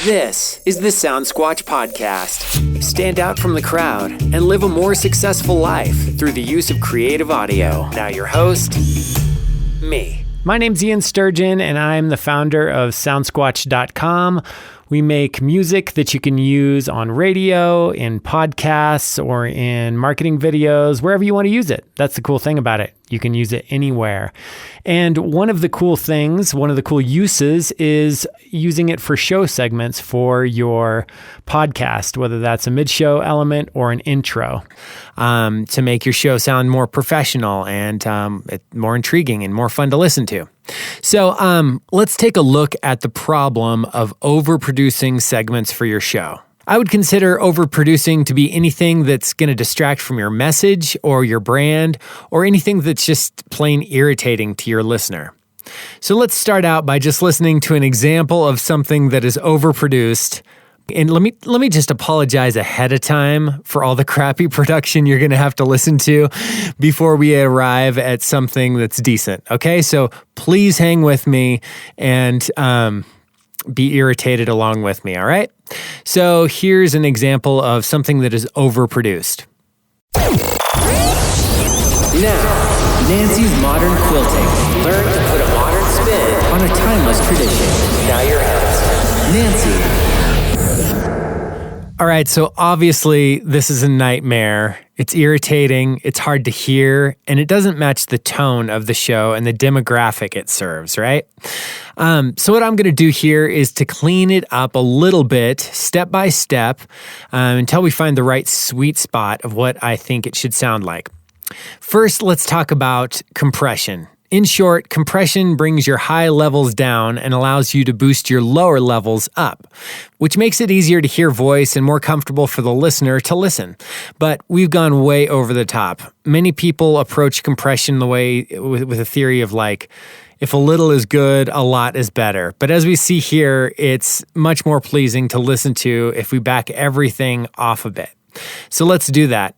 This is the Sound Squatch Podcast. Stand out from the crowd and live a more successful life through the use of creative audio. Now your host, me. My name's Ian Sturgeon, and I'm the founder of soundsquatch.com. We make music that you can use on radio, in podcasts, or in marketing videos, wherever you want to use it. That's the cool thing about it. You can use it anywhere. And one of the cool uses is using it for show segments for your podcast, whether that's a mid-show element or an intro, to make your show sound more professional and more intriguing and more fun to listen to. So let's take a look at the problem of overproducing segments for your show. I would consider overproducing to be anything that's going to distract from your message or your brand or anything that's just plain irritating to your listener. So let's start out by just listening to an example of something that is overproduced. And let me just apologize ahead of time for all the crappy production you're going to have to listen to before we arrive at something that's decent. Okay, so please hang with me and be irritated along with me, all right? So here's an example of something that is overproduced. Now, Nancy's modern quilting. Learn to put a modern spin on a timeless tradition. Now your host, Nancy. All right, so obviously this is a nightmare. It's irritating, it's hard to hear, and it doesn't match the tone of the show and the demographic it serves, right? So what I'm going to do here is to clean it up a little bit, step by step, until we find the right sweet spot of what I think it should sound like. First, let's talk about compression. In short, compression brings your high levels down and allows you to boost your lower levels up, which makes it easier to hear voice and more comfortable for the listener to listen. But we've gone way over the top. Many people approach compression the way with a theory of like, if a little is good, a lot is better. But as we see here, it's much more pleasing to listen to if we back everything off a bit. So let's do that.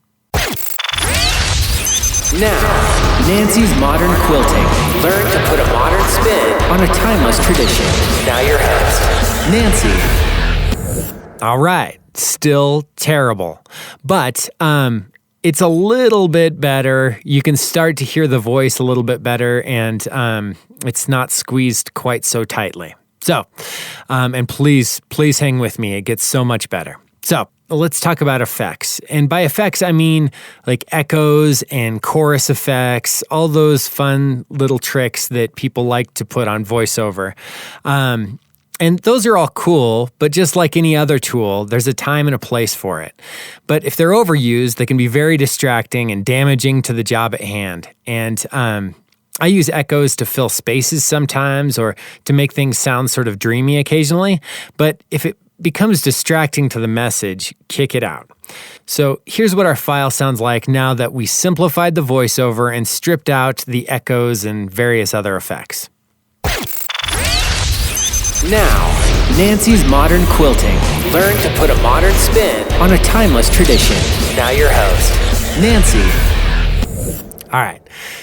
Now, Nancy's modern quilting. Learn to put a modern spin on a timeless tradition. Now your host, Nancy. All right, still terrible, but it's a little bit better. You can start to hear the voice a little bit better, and it's not squeezed quite so tightly. So, and please hang with me. It gets so much better. So, let's talk about effects. And by effects, I mean like echoes and chorus effects, all those fun little tricks that people like to put on voiceover. And those are all cool, but just like any other tool, there's a time and a place for it. But if they're overused, they can be very distracting and damaging to the job at hand. And I use echoes to fill spaces sometimes or to make things sound sort of dreamy occasionally. But if it becomes distracting to the message, kick it out. So here's what our file sounds like now that we simplified the voiceover and stripped out the echoes and various other effects. Now, Nancy's modern quilting. Learn to put a modern spin on a timeless tradition. Now your host, Nancy. All right,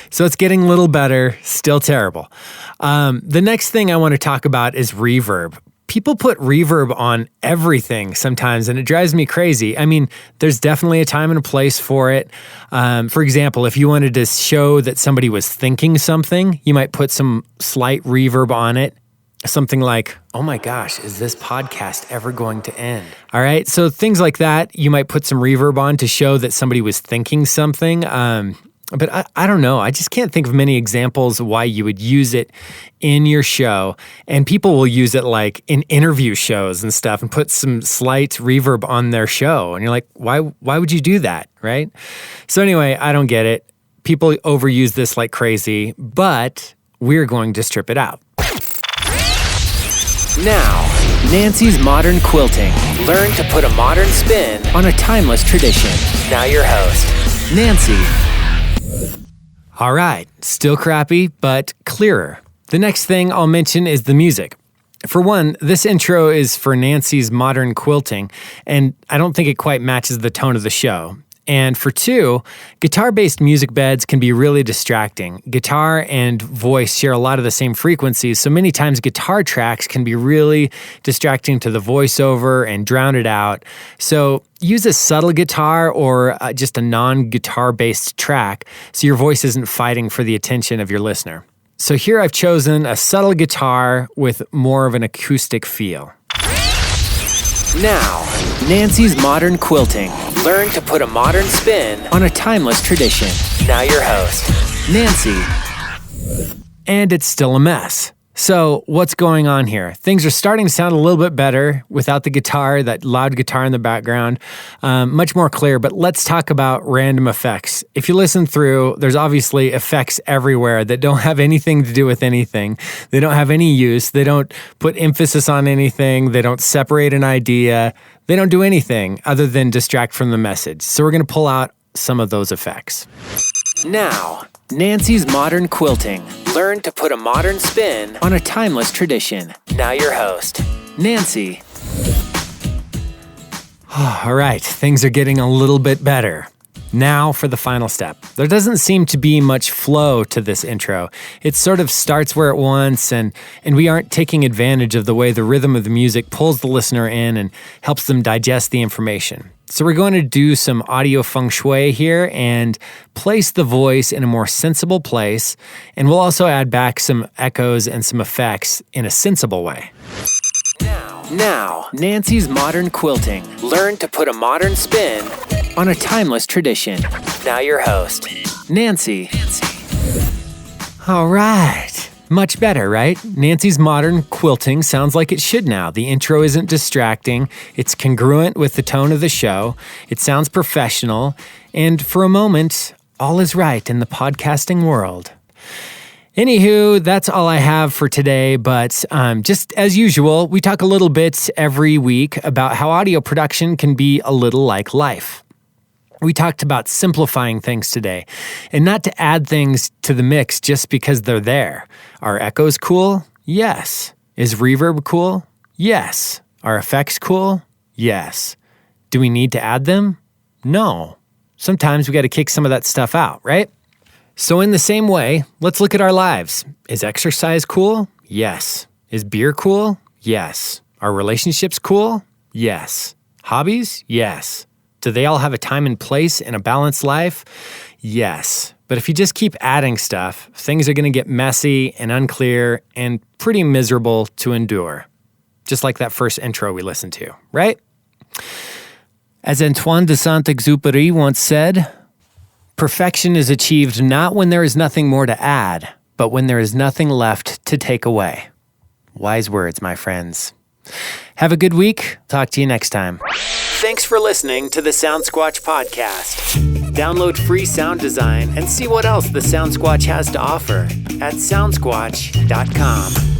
so it's getting a little better, still terrible. The next thing I want to talk about is reverb. People put reverb on everything sometimes, and it drives me crazy. I mean, there's definitely a time and a place for it. For example, if you wanted to show that somebody was thinking something, you might put some slight reverb on it. Something like, oh my gosh, is this podcast ever going to end? All right, so things like that, you might put some reverb on to show that somebody was thinking something. But I don't know. I just can't think of many examples of why you would use it in your show. And people will use it like in interview shows and stuff and put some slight reverb on their show. And you're like, why would you do that, right? So anyway, I don't get it. People overuse this like crazy, but we're going to strip it out. Now, Nancy's modern quilting. Learn to put a modern spin on a timeless tradition. Now your host, Nancy. All right, still crappy, but clearer. The next thing I'll mention is the music. For one, this intro is for Nancy's modern quilting, and I don't think it quite matches the tone of the show. And for 2, guitar-based music beds can be really distracting. Guitar and voice share a lot of the same frequencies, so many times guitar tracks can be really distracting to the voiceover and drown it out. So use a subtle guitar or just a non-guitar-based track so your voice isn't fighting for the attention of your listener. So here I've chosen a subtle guitar with more of an acoustic feel. Now, Nancy's Modern Quilting. Learn to put a modern spin on a timeless tradition. Now your host, Nancy. And it's still a mess. So what's going on here? Things are starting to sound a little bit better without the guitar, that loud guitar in the background, much more clear. But let's talk about random effects. If you listen through, there's obviously effects everywhere that don't have anything to do with anything. They don't have any use. They don't put emphasis on anything. They don't separate an idea. They don't do anything other than distract from the message. So we're going to pull out some of those effects. Now, Nancy's Modern Quilting. Learn to put a modern spin on a timeless tradition. Now your host, Nancy. All right, things are getting a little bit better. Now for the final step. There doesn't seem to be much flow to this intro. It sort of starts where it wants, and we aren't taking advantage of the way the rhythm of the music pulls the listener in and helps them digest the information. So we're going to do some audio feng shui here and place the voice in a more sensible place, and we'll also add back some echoes and some effects in a sensible way. Now, Nancy's Modern Quilting. Learn to put a modern spin on a timeless tradition. Now your host, Nancy. All right. Much better, right? Nancy's Modern Quilting sounds like it should now. The intro isn't distracting. It's congruent with the tone of the show. It sounds professional. And for a moment, all is right in the podcasting world. Anywho, that's all I have for today, but just as usual, we talk a little bit every week about how audio production can be a little like life. We talked about simplifying things today and not to add things to the mix just because they're there. Are echoes cool? Yes. Is reverb cool? Yes. Are effects cool? Yes. Do we need to add them? No. Sometimes we got to kick some of that stuff out, right? So in the same way, let's look at our lives. Is exercise cool? Yes. Is beer cool? Yes. Are relationships cool? Yes. Hobbies? Yes. Do they all have a time and place in a balanced life? Yes. But if you just keep adding stuff, things are going to get messy and unclear and pretty miserable to endure. Just like that first intro we listened to, right? As Antoine de Saint-Exupéry once said, perfection is achieved not when there is nothing more to add, but when there is nothing left to take away. Wise words, my friends. Have a good week. Talk to you next time. Thanks for listening to the Sound Squatch podcast. Download free sound design and see what else the Sound Squatch has to offer at soundsquatch.com.